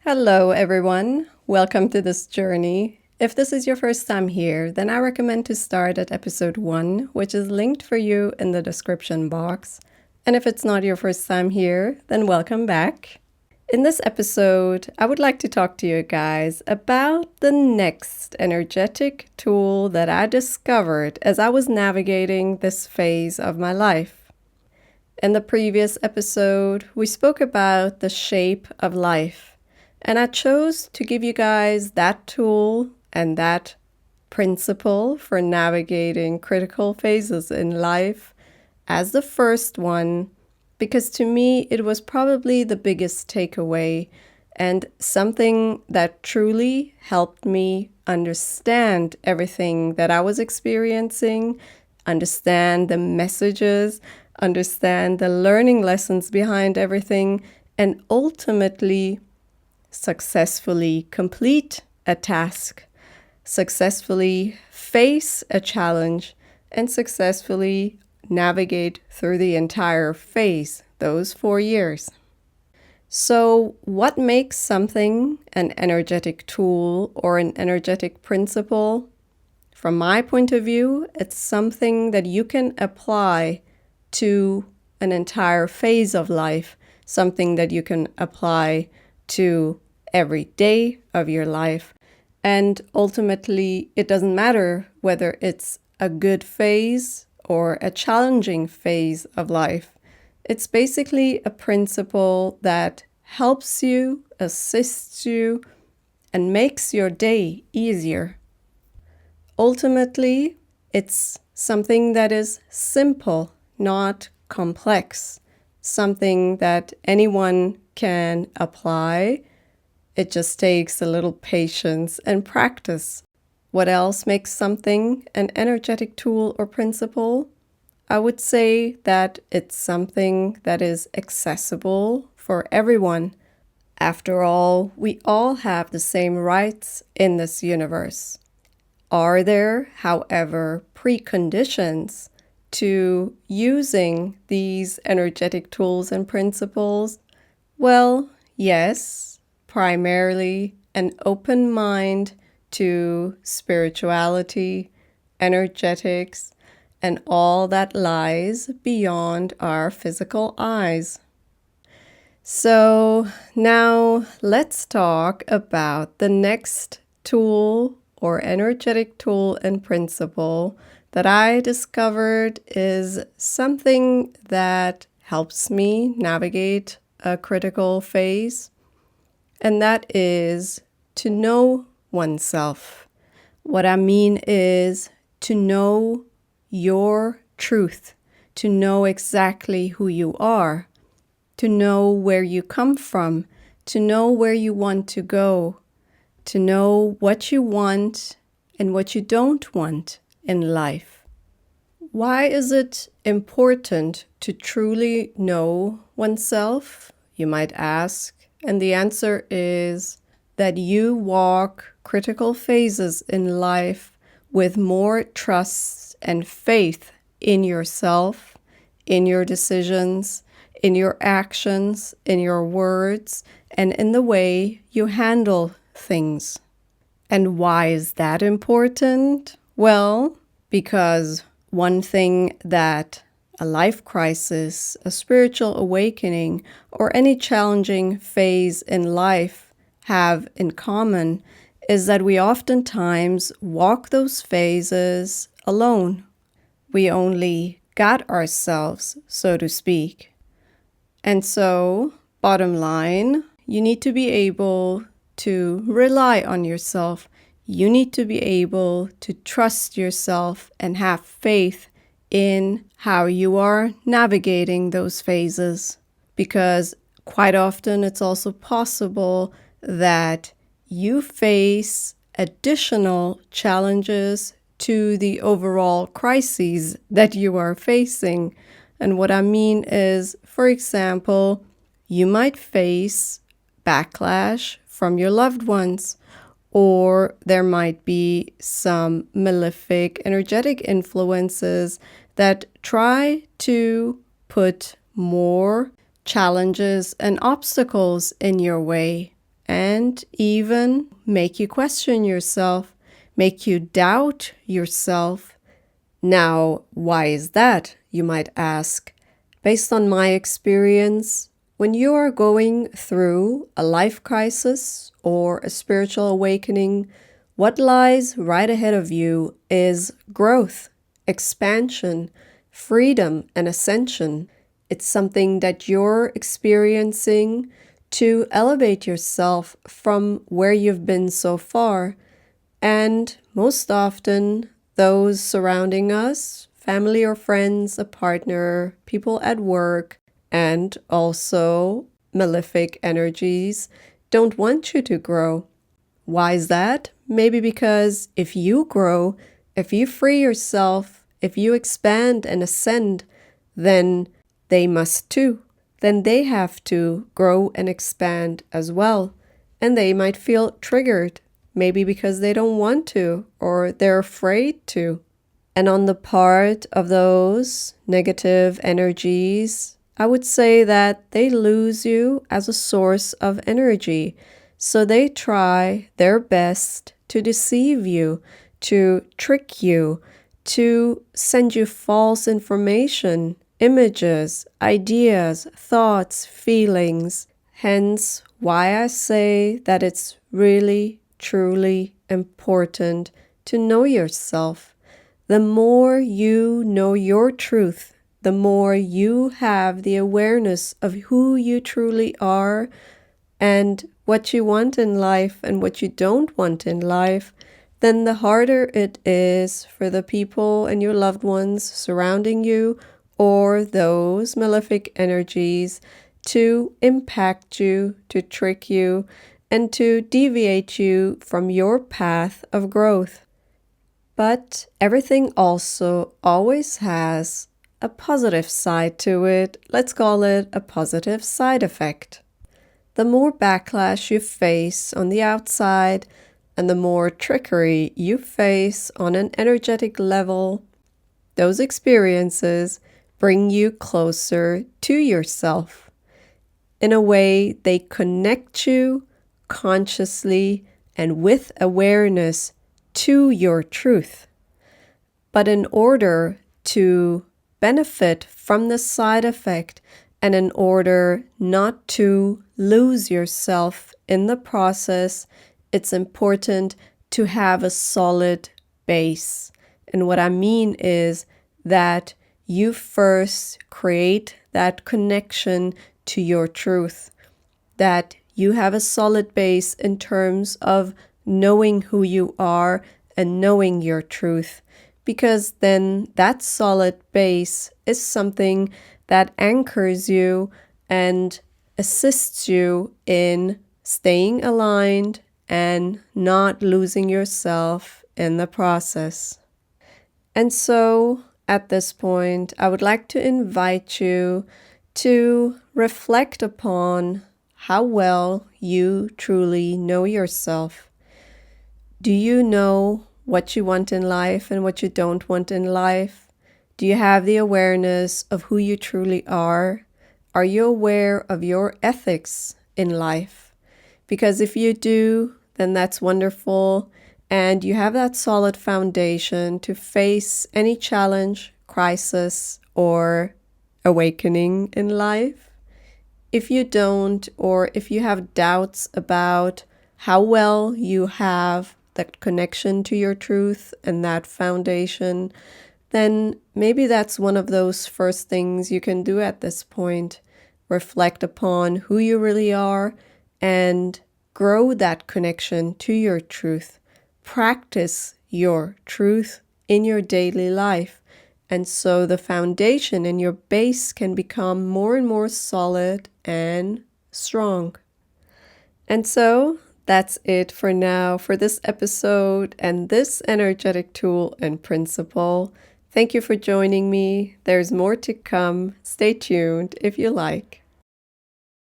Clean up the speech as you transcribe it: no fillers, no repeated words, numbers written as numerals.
Hello, everyone. Welcome to this journey. If this is your first time here, then I recommend to start at episode 1, which is linked for you in the description box. And if it's not your first time here, then welcome back. In this episode, I would like to talk to you guys about the next energetic tool that I discovered as I was navigating this phase of my life. In the previous episode, we spoke about the shape of life. And I chose to give you guys that tool and that principle for navigating critical phases in life as the first one, because to me it was probably the biggest takeaway and something that truly helped me understand everything that I was experiencing, understand the messages, understand the learning lessons behind everything, and ultimately successfully complete a task, successfully face a challenge, and successfully navigate through the entire phase, those 4 years. So, what makes something an energetic tool or an energetic principle? From my point of view, it's something that you can apply to an entire phase of life, something that you can apply to every day of your life. And ultimately, it doesn't matter whether it's a good phase or a challenging phase of life. It's basically a principle that helps you, assists you, and makes your day easier. Ultimately, it's something that is simple, not complex, something that anyone can apply. It just takes a little patience and practice. What else makes something an energetic tool or principle? I would say that it's something that is accessible for everyone. After all, we all have the same rights in this universe. Are there, however, preconditions to using these energetic tools and principles? Well, yes, primarily an open mind to spirituality, energetics, and all that lies beyond our physical eyes. So now let's talk about the next tool or energetic tool and principle that I discovered is something that helps me navigate a critical phase, and that is to know oneself. What I mean is to know your truth, to know exactly who you are, to know where you come from, to know where you want to go, to know what you want and what you don't want in life. Why is it important to truly know oneself, you might ask? And the answer is that you walk critical phases in life with more trust and faith in yourself, in your decisions, in your actions, in your words, and in the way you handle things. And why is that important? Well, because one thing that a life crisis, a spiritual awakening, or any challenging phase in life have in common is that we oftentimes walk those phases alone. We only got ourselves, so to speak. And so, bottom line, you need to be able to rely on yourself. You need to be able to trust yourself and have faith in how you are navigating those phases. Because quite often it's also possible that you face additional challenges to the overall crises that you are facing. And what I mean is, for example, you might face backlash from your loved ones, or there might be some malefic energetic influences that try to put more challenges and obstacles in your way. and even make you question yourself, make you doubt yourself. Now, why is that, you might ask? Based on my experience, when you are going through a life crisis or a spiritual awakening, what lies right ahead of you is growth, expansion, freedom, and ascension. It's something that you're experiencing to elevate yourself from where you've been so far. And most often, those surrounding us, family or friends, a partner, people at work, and also malefic energies, don't want you to grow. Why is that? Maybe because if you grow, if you free yourself, if you expand and ascend, then they must too. Then they have to grow and expand as well. And they might feel triggered, maybe because they don't want to or they're afraid to. And on the part of those negative energies, I would say that they lose you as a source of energy. So they try their best to deceive you, to trick you, to send you false information, images, ideas, thoughts, feelings. Hence, why I say that it's really, truly important to know yourself. The more you know your truth, the more you have the awareness of who you truly are and what you want in life and what you don't want in life, then the harder it is for the people and your loved ones surrounding you or those malefic energies to impact you, to trick you, and to deviate you from your path of growth. But everything also always has a positive side to it. Let's call it a positive side effect. The more backlash you face on the outside and the more trickery you face on an energetic level, those experiences bring you closer to yourself. In a way, they connect you consciously and with awareness to your truth. But in order to benefit from the side effect and in order not to lose yourself in the process, it's important to have a solid base. And what I mean is that you first create that connection to your truth, that you have a solid base in terms of knowing who you are and knowing your truth, because then that solid base is something that anchors you and assists you in staying aligned and not losing yourself in the process. And so at this point, I would like to invite you to reflect upon how well you truly know yourself. Do you know what you want in life and what you don't want in life? Do you have the awareness of who you truly are? Are you aware of your ethics in life? Because if you do, then that's wonderful, and you have that solid foundation to face any challenge, crisis, or awakening in life. If you don't, or if you have doubts about how well you have that connection to your truth and that foundation, then maybe that's one of those first things you can do at this point. Reflect upon who you really are and grow that connection to your truth. Practice your truth in your daily life. And so the foundation and your base can become more and more solid and strong. And so that's it for now for this episode and this energetic tool and principle. Thank you for joining me. There's more to come. Stay tuned if you like.